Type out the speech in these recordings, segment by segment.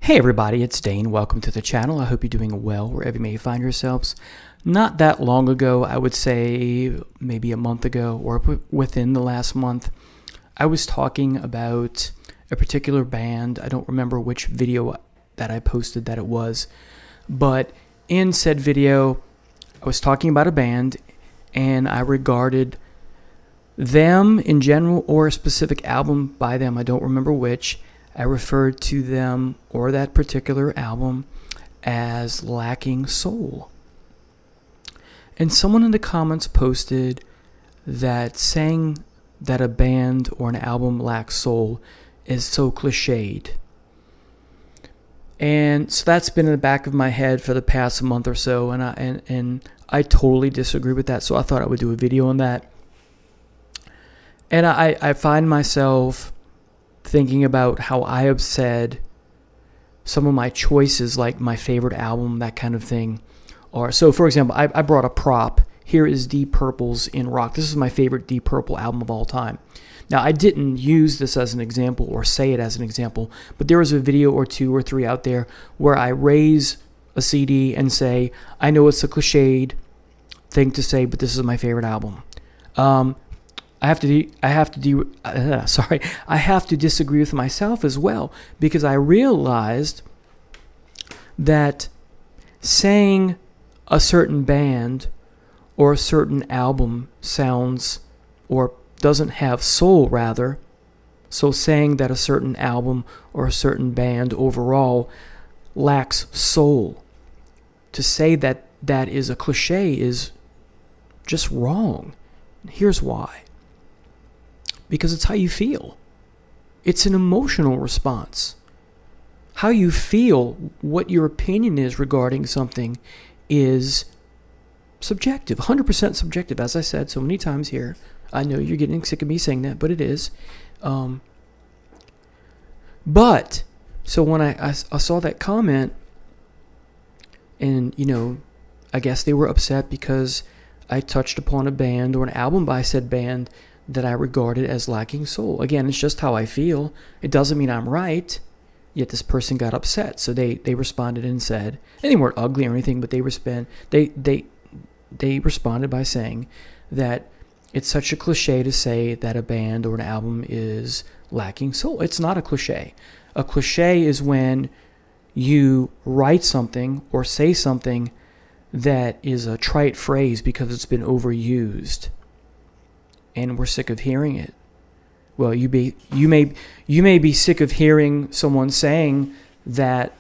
Hey everybody, it's Dane. Welcome to the channel. I hope you're doing well wherever you may find yourselves. Not that long ago, I would say maybe a month ago or within the last month, I was talking about a particular band. I don't remember which video that I posted that it was, but in said video, I was talking about a band and I regarded them in general or a specific album by them. I don't remember which. I referred to them or that particular album as lacking soul. And someone in the comments posted that saying that a band or an album lacks soul is so cliched. And so that's been in the back of my head for the past month or so, and I totally disagree with that. So I thought I would do a video on that. And I find myself thinking about how I have said some of my choices, like my favorite album, that kind of thing. Or so, for example, I brought a prop. Here is Deep Purple's In Rock. This is my favorite Deep Purple album of all time. Now, I didn't use this as an example or say it as an example, but there is a video or two or three out there where I raise a CD and say, I know it's a cliched thing to say, but this is my favorite album. I have to disagree with myself as well, because I realized that saying a certain band or a certain album sounds or doesn't have soul, rather. So saying that a certain album or a certain band overall lacks soul, to say that that is a cliche is just wrong. Here's why. Because it's how you feel. It's an emotional response. How you feel, what your opinion is regarding something is subjective, 100% subjective, as I said so many times here. I know you're getting sick of me saying that, but it is. But, so when I saw that comment, and, I guess they were upset because I touched upon a band or an album by said band that I regarded as lacking soul. Again, it's just how I feel. It doesn't mean I'm right. Yet this person got upset, so they responded and said, and they weren't ugly or anything, but they responded by saying that it's such a cliche to say that a band or an album is lacking soul. It's not a cliche. A cliche is when you write something or say something that is a trite phrase because it's been overused, and we're sick of hearing it. Well, you may be sick of hearing someone saying that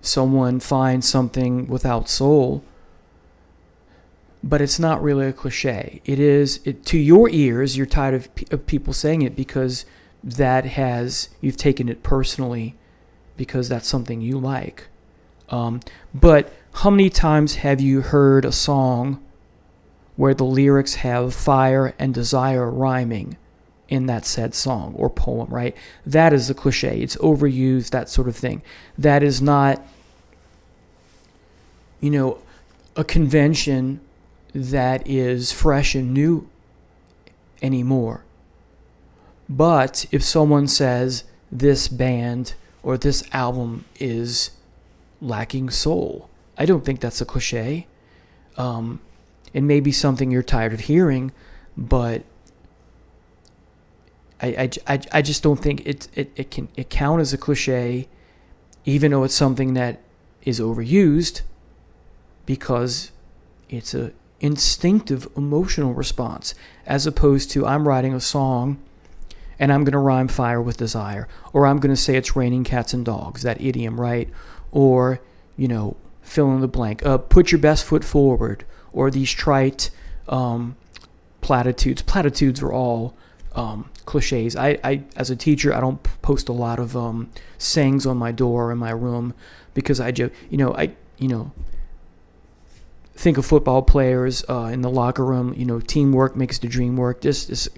someone finds something without soul, but it's not really a cliche. To your ears, you're tired of people saying it because you've taken it personally because that's something you like. But how many times have you heard a song where the lyrics have fire and desire rhyming in that said song or poem, right? That is a cliche. It's overused, that sort of thing. That is not, a convention that is fresh and new anymore. But if someone says this band or this album is lacking soul, I don't think that's a cliche. It may be something you're tired of hearing, but I just don't think it can count as a cliche, even though it's something that is overused, because it's a instinctive emotional response, as opposed to I'm writing a song and I'm going to rhyme fire with desire, or I'm going to say it's raining cats and dogs, that idiom, right? Or, fill in the blank, put your best foot forward, or these trite platitudes. Platitudes are all cliches. I as a teacher, I don't post a lot of sayings on my door in my room because I joke. Think of football players in the locker room. Teamwork makes the dream work. This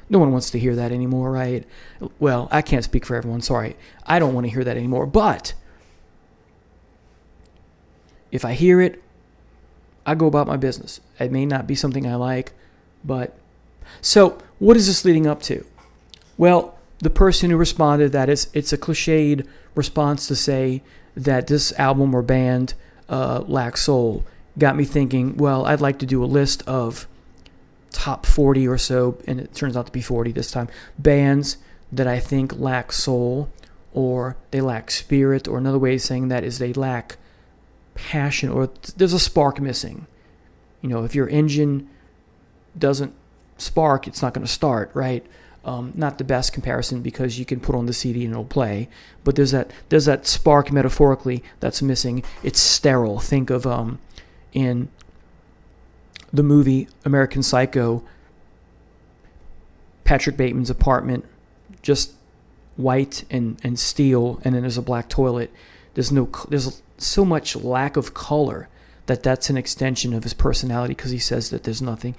no one wants to hear that anymore, right? Well, I can't speak for everyone. Sorry, I don't want to hear that anymore. But if I hear it, I go about my business. It may not be something I like, but so what is this leading up to? Well, the person who responded that it's a cliched response to say that this album or band lacks soul got me thinking, well, I'd like to do a list of top 40 or so, and it turns out to be 40 this time, bands that I think lack soul, or they lack spirit, or another way of saying that is they lack passion, or there's a spark missing. If your engine doesn't spark, it's not going to start, right? Not the best comparison because you can put on the CD and it'll play, but there's that spark metaphorically that's missing. It's sterile. Think of in the movie American Psycho, Patrick Bateman's apartment, just white and steel, and then there's a black toilet. There's so much lack of color that's an extension of his personality, because he says that there's nothing.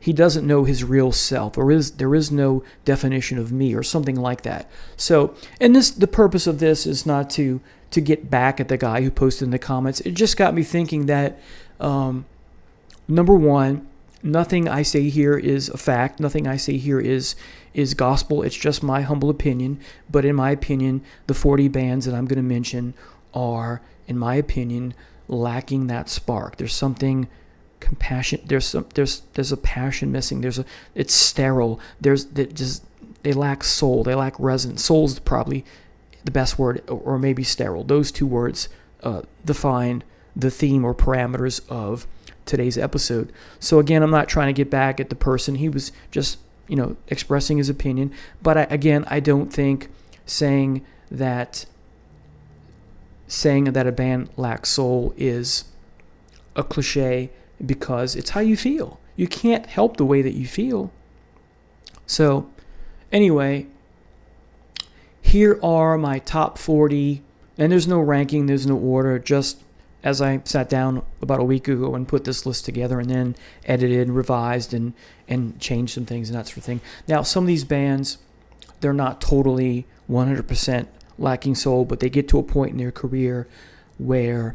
He doesn't know his real self, or there is no definition of me, or something like that. So, and the purpose of this is not to get back at the guy who posted in the comments. It just got me thinking that, number one, nothing I say here is a fact. Nothing I say here is gospel. It's just my humble opinion. But in my opinion, the 40 bands that I'm going to mention are, in my opinion, lacking that spark. There's something compassion. There's a passion missing. It's sterile. They lack soul. They lack resonance. Soul's probably the best word, or maybe sterile. Those two words define the theme or parameters of today's episode. So again, I'm not trying to get back at the person. He was just expressing his opinion. But I don't think saying that a band lacks soul is a cliche, because it's how you feel. You can't help the way that you feel. So anyway, here are my top 40, and there's no ranking, there's no order, just as I sat down about a week ago and put this list together, and then edited and revised and changed some things and that sort of thing. Now, some of these bands, they're not totally 100% lacking soul, but they get to a point in their career where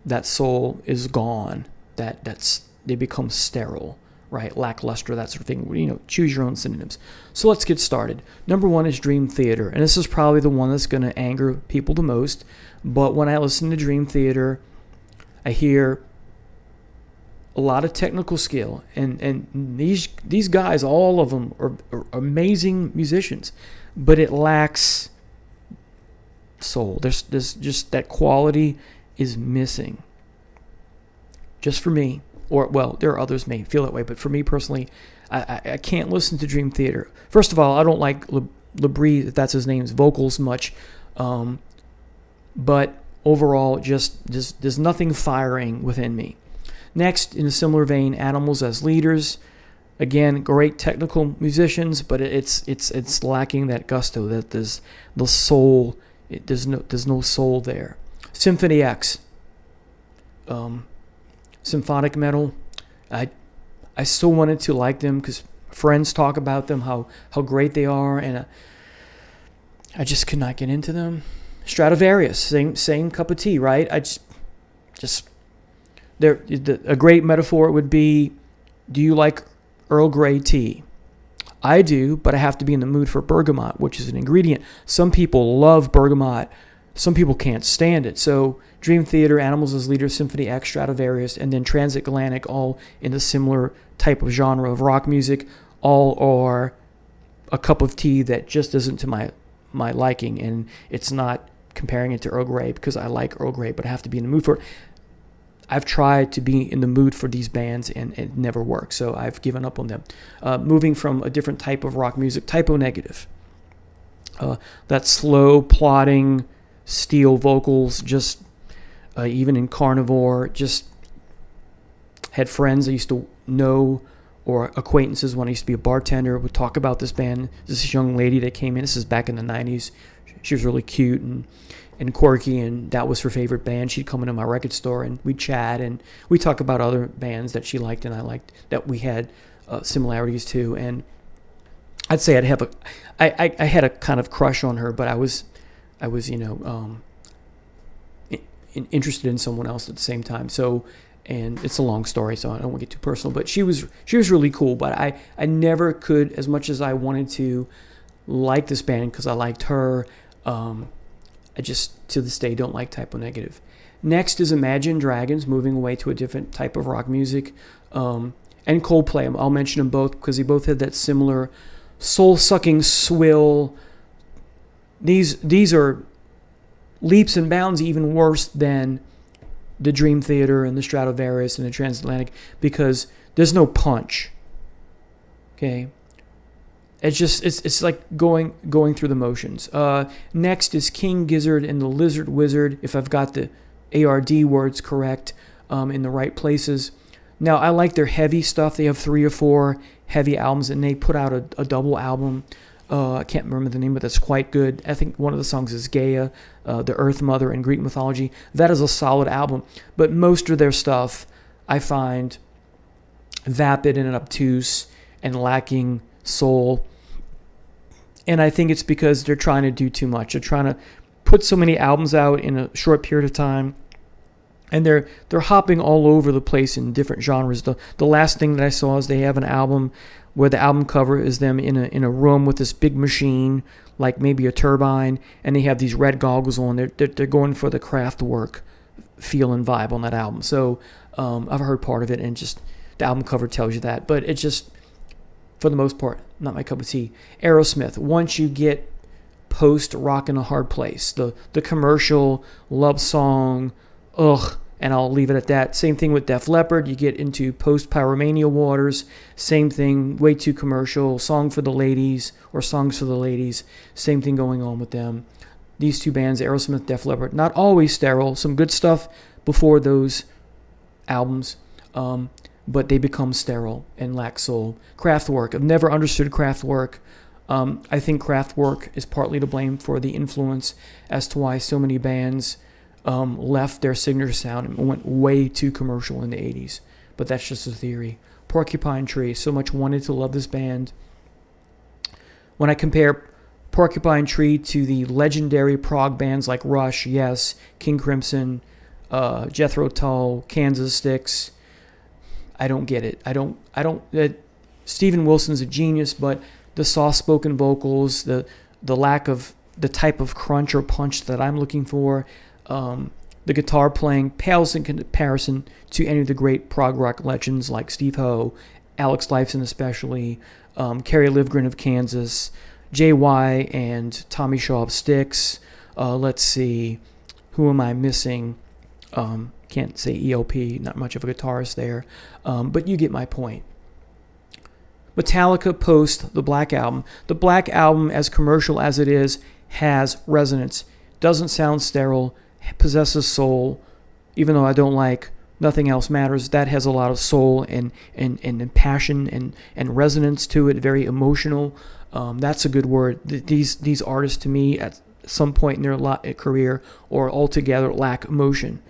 that soul is gone, they become sterile, right? Lackluster, that sort of thing. Choose your own synonyms. So let's get started. Number one is Dream Theater, and this is probably the one that's going to anger people the most. But when I listen to Dream Theater, I hear a lot of technical skill, and these guys, all of them are amazing musicians, but it lacks soul. There's just that quality is missing. Just for me, or well, there are others may feel that way, but for me personally, I can't listen to Dream Theater. First of all, I don't like Labrie, if that's his name's vocals much, but overall, just there's nothing firing within me. Next, in a similar vein, Animals as Leaders. Again, great technical musicians, but it's lacking that gusto, that there's the soul. There's no soul there. Symphony X, symphonic metal. I still wanted to like them because friends talk about them, how great they are, and I just could not get into them. Stradivarius, same cup of tea, right? I just a great metaphor would be, do you like Earl Grey tea? I do, but I have to be in the mood for bergamot, which is an ingredient. Some people love bergamot. Some people can't stand it. So Dream Theater, Animals as Leaders, Symphony X, Stradivarius, and then Transatlantic, all in a similar type of genre of rock music, all are a cup of tea that just isn't to my liking. And it's not comparing it to Earl Grey because I like Earl Grey, but I have to be in the mood for it. I've tried to be in the mood for these bands, and it never works, so I've given up on them. Moving from a different type of rock music, Typo Negative. That slow, plodding, steel vocals, just even in Carnivore, just had friends I used to know or acquaintances when I used to be a bartender would talk about this band. This young lady that came in, this is back in the 90s. She was really cute and quirky, and that was her favorite band. She'd come into my record store, and we'd chat, and we'd talk about other bands that she liked and I liked that we had similarities to. And I'd say I had a kind of crush on her, but I was interested in someone else at the same time. So, and it's a long story, so I don't want to get too personal. But she was really cool, but I never could, as much as I wanted to, like this band because I liked her. I just, to this day, don't like Type O Negative. Next is Imagine Dragons, moving away to a different type of rock music. And Coldplay. I'll mention them both because they both had that similar soul-sucking swill. These are leaps and bounds even worse than the Dream Theater and the Stradivarius and the Transatlantic because there's no punch. Okay? It's like going through the motions. Next is King Gizzard and the Lizard Wizard, if I've got the ARD words correct, in the right places. Now, I like their heavy stuff. They have 3 or 4 heavy albums, and they put out a double album. I can't remember the name, but that's quite good. I think one of the songs is Gaia, the Earth Mother in Greek mythology. That is a solid album. But most of their stuff, I find vapid and obtuse and lacking soul. And I think it's because they're trying to do too much. They're trying to put so many albums out in a short period of time. And they're hopping all over the place in different genres. The last thing that I saw is they have an album where the album cover is them in a room with this big machine, like maybe a turbine, and they have these red goggles on. They're going for the Kraftwerk feel and vibe on that album. So I've heard part of it, and just the album cover tells you that. But it's just, for the most part, not my cup of tea. Aerosmith, once you get post Rock in a Hard Place, the commercial love song, and I'll leave it at that. Same thing with Def Leppard. You get into post Pyromania waters. Same thing, way too commercial. Song for the ladies or songs for the ladies. Same thing going on with them. These two bands, Aerosmith, Def Leppard, not always sterile. Some good stuff before those albums, but they become sterile and lack soul. Kraftwerk. I've never understood Kraftwerk. I think Kraftwerk is partly to blame for the influence as to why so many bands left their signature sound and went way too commercial in the 80s. But that's just a theory. Porcupine Tree. So much wanted to love this band. When I compare Porcupine Tree to the legendary prog bands like Rush, Yes, King Crimson, Jethro Tull, Kansas Sticks, I don't get it. I don't. Steven Wilson's a genius, but the soft-spoken vocals, the lack of the type of crunch or punch that I'm looking for, the guitar playing pales in comparison to any of the great prog rock legends like Steve Howe, Alex Lifeson especially, Kerry Livgren of Kansas, J.Y. and Tommy Shaw of Styx. Let's see, who am I missing? Can't say ELP, not much of a guitarist there, but you get my point. Metallica post the Black Album. The Black Album, as commercial as it is, has resonance. Doesn't sound sterile, possesses soul, even though I don't like Nothing Else Matters. That has a lot of soul and passion and resonance to it, very emotional. That's a good word. These artists, to me, at some point in their career or altogether lack emotion.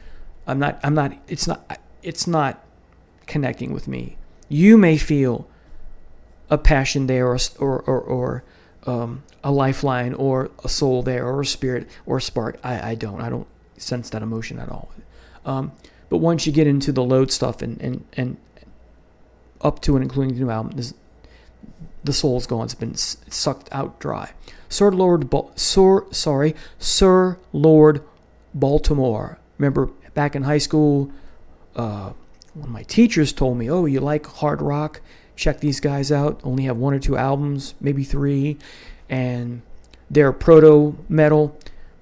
It's not connecting with me. You may feel a passion there or a lifeline or a soul there or a spirit or a spark. I don't sense that emotion at all. But once you get into the load stuff and up to and including the new album, the soul's gone. It's been sucked out dry. Sir Lord Baltimore. Remember back in high school, one of my teachers told me, "Oh, you like hard rock? Check these guys out. Only have 1 or 2 albums, maybe 3, and they're proto metal."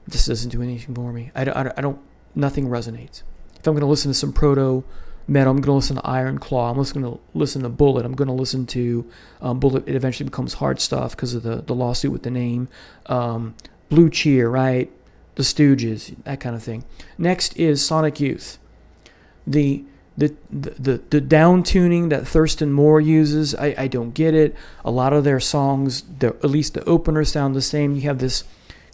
This doesn't do anything for me. I don't. Nothing resonates. If I'm going to listen to some proto metal, I'm going to listen to Iron Claw. I'm just going to listen to Bullet. I'm going to listen to Bullet. It eventually becomes hard stuff because of the lawsuit with the name. Blue Cheer, right? The Stooges, that kind of thing. Next is Sonic Youth. The down tuning that Thurston Moore uses, I don't get it. A lot of their songs, at least the openers, sound the same. You have this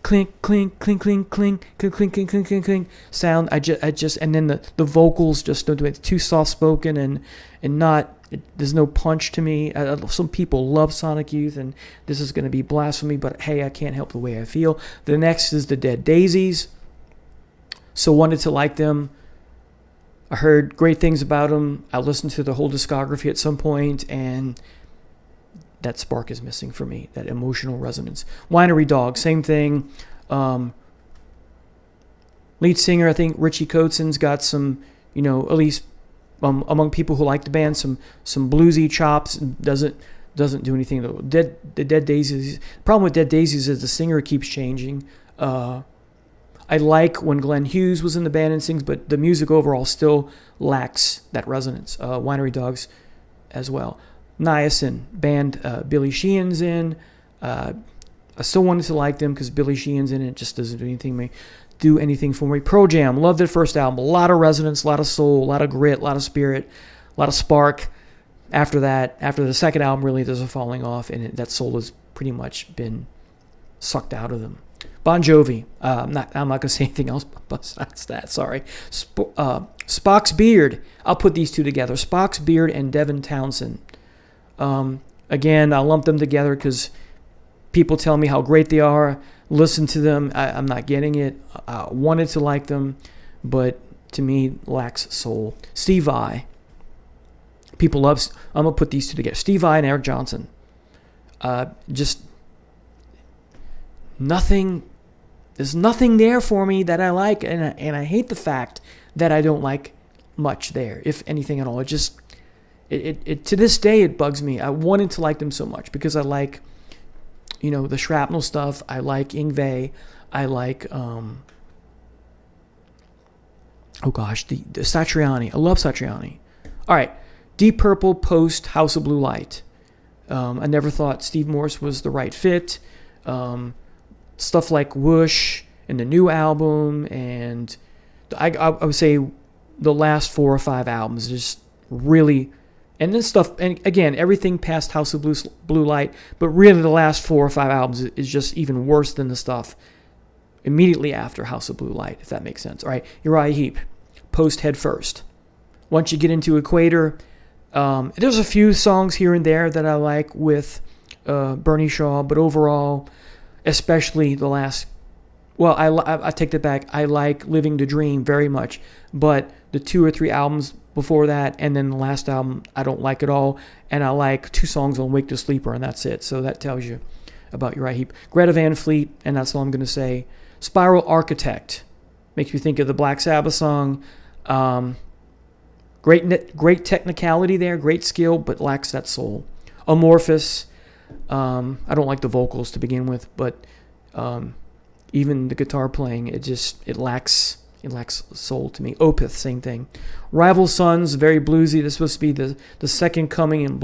clink, clink, clink, clink, clink, clink, clink, clink, clink, clink, clink sound. I just, and then the vocals just don't do it. It's too soft spoken and not. There's no punch to me. Some people love Sonic Youth, and this is going to be blasphemy, but hey, I can't help the way I feel. The next is the Dead Daisies. So wanted to like them. I heard great things about them. I listened to the whole discography at some point, and that spark is missing for me, that emotional resonance. Winery Dog, same thing. Lead singer, I think Richie Kotzen's got some, at least among people who like the band, some bluesy chops. Doesn't do anything. The Dead Daisies. The problem with Dead Daisies is the singer keeps changing. I like when Glenn Hughes was in the band and sings, but the music overall still lacks that resonance. Winery Dogs as well. Niacin, band Billy Sheehan's in. I still wanted to like them because Billy Sheehan's in it. It just doesn't do anything for me. Pearl Jam, loved their first album. A lot of resonance, a lot of soul, a lot of grit, a lot of spirit, a lot of spark. After that, after the second album, really there's a falling off, and that soul has pretty much been sucked out of them. Bon Jovi, I'm not going to say anything else besides that, sorry. Spock's Beard, I'll put these two together. Spock's Beard and Devin Townsend. Again, I'll lump them together because people tell me how great they are. Listen to them. I'm not getting it. I wanted to like them, but to me, lacks soul. Steve Vai. People love. I'm going to put these two together. Steve Vai and Eric Johnson. Just nothing. There's nothing there for me that I like, and I hate the fact that I don't like much there, if anything at all. It just, it to this day, it bugs me. I wanted to like them so much because I like, the Shrapnel stuff. I like Yngwie. I like, the Satriani. I love Satriani. All right, Deep Purple post House of Blue Light. I never thought Steve Morse was the right fit. Stuff like Whoosh and the new album, and I would say the last 4 or 5 albums just really, and this stuff, and again, everything past House of Blue Light, but really the last 4 or 5 albums is just even worse than the stuff immediately after House of Blue Light, if that makes sense. All right, Uriah Heep, post Head First. Once you get into Equator, there's a few songs here and there that I like with Bernie Shaw, but overall, especially the last, well, I take that back. I like Living the Dream very much, but the 2 or 3 albums before that, and then the last album, I don't like at all, and I like 2 songs on Wake the Sleeper, and that's it. So that tells you about Uriah Heep. Greta Van Fleet, and that's all I'm going to say. Spiral Architect makes me think of the Black Sabbath song. Great technicality there, great skill, but lacks that soul. Amorphous. I don't like the vocals to begin with, but even the guitar playing, it lacks soul to me. Opeth, same thing. Rival Sons, very bluesy. This is supposed to be the second coming in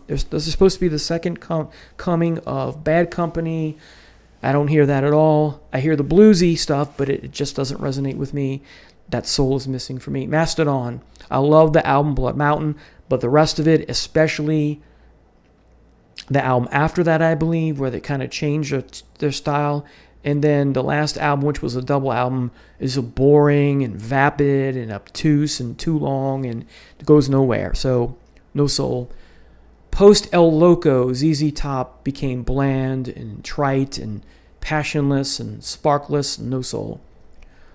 this is supposed to be the second coming of Bad Company. I don't hear that at all. I hear the bluesy stuff, but it just doesn't resonate with me. That soul is missing for me. Mastodon, I love the album Blood Mountain, but the rest of it, especially the album after that, I believe, where they kind of changed their style. And then the last album, which was a double album, is boring and vapid and obtuse and too long and it goes nowhere. So, no soul. Post El Loco, ZZ Top became bland and trite and passionless and sparkless and no soul.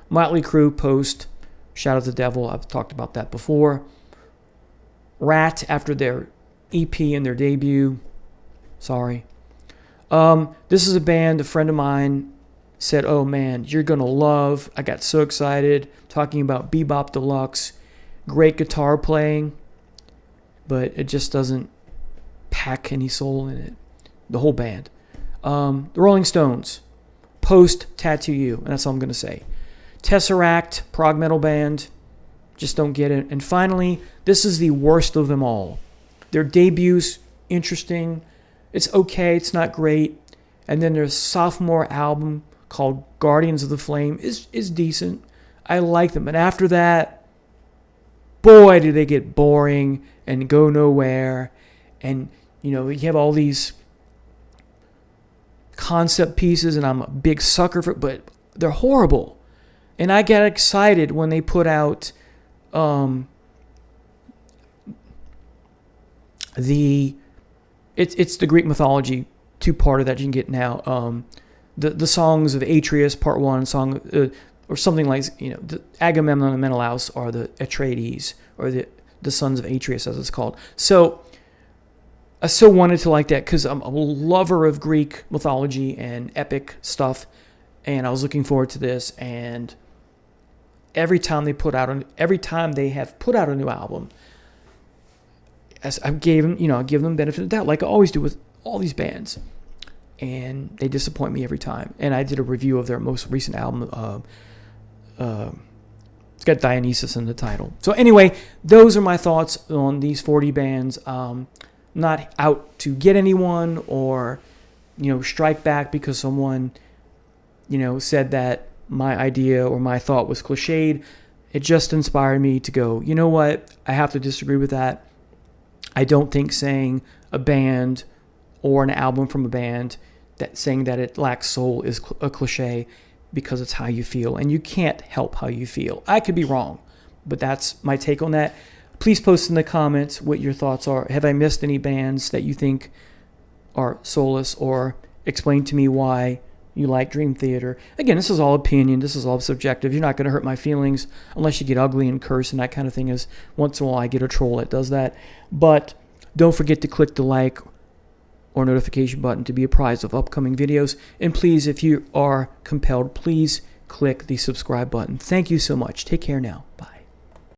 Motley Crue post Shout at the Devil, I've talked about that before. Rat after their EP and their debut. Sorry. This is a band a friend of mine said, oh man, you're going to love. I got so excited talking about Bebop Deluxe. Great guitar playing, but it just doesn't pack any soul in it. The whole band. The Rolling Stones, post Tattoo You, and that's all I'm going to say. Tesseract, prog metal band, just don't get it. And finally, this is the worst of them all. Their debut's interesting. It's okay, it's not great. And then their sophomore album called Guardians of the Flame is decent. I like them. And after that, boy, do they get boring and go nowhere. And, you have all these concept pieces, and I'm a big sucker for it, but they're horrible. And I get excited when they put out it's the Greek mythology 2-parter that you can get now. The songs of Atreus, part 1, song or something like the Agamemnon and Menelaus are the Atreides, or the sons of Atreus as it's called. So I so wanted to like that because I'm a lover of Greek mythology and epic stuff, and I was looking forward to this. And every time they have put out a new album, as I give them benefit of the doubt, like I always do with all these bands, and they disappoint me every time. And I did a review of their most recent album. It's got Dionysus in the title. So anyway, those are my thoughts on these 40 bands. Not out to get anyone or, strike back because someone, said that my idea or my thought was cliched. It just inspired me to go, you know what? I have to disagree with that. I don't think saying a band or an album from a band, that saying that it lacks soul is a cliche, because it's how you feel, and you can't help how you feel. I could be wrong, but that's my take on that. Please post in the comments what your thoughts are. Have I missed any bands that you think are soulless, or explain to me why you like Dream Theater? Again, this is all opinion. This is all subjective. You're not going to hurt my feelings unless you get ugly and curse and that kind of thing. Is once in a while I get a troll that does that. But don't forget to click the like or notification button to be apprised of upcoming videos. And please, if you are compelled, please click the subscribe button. Thank you so much. Take care now.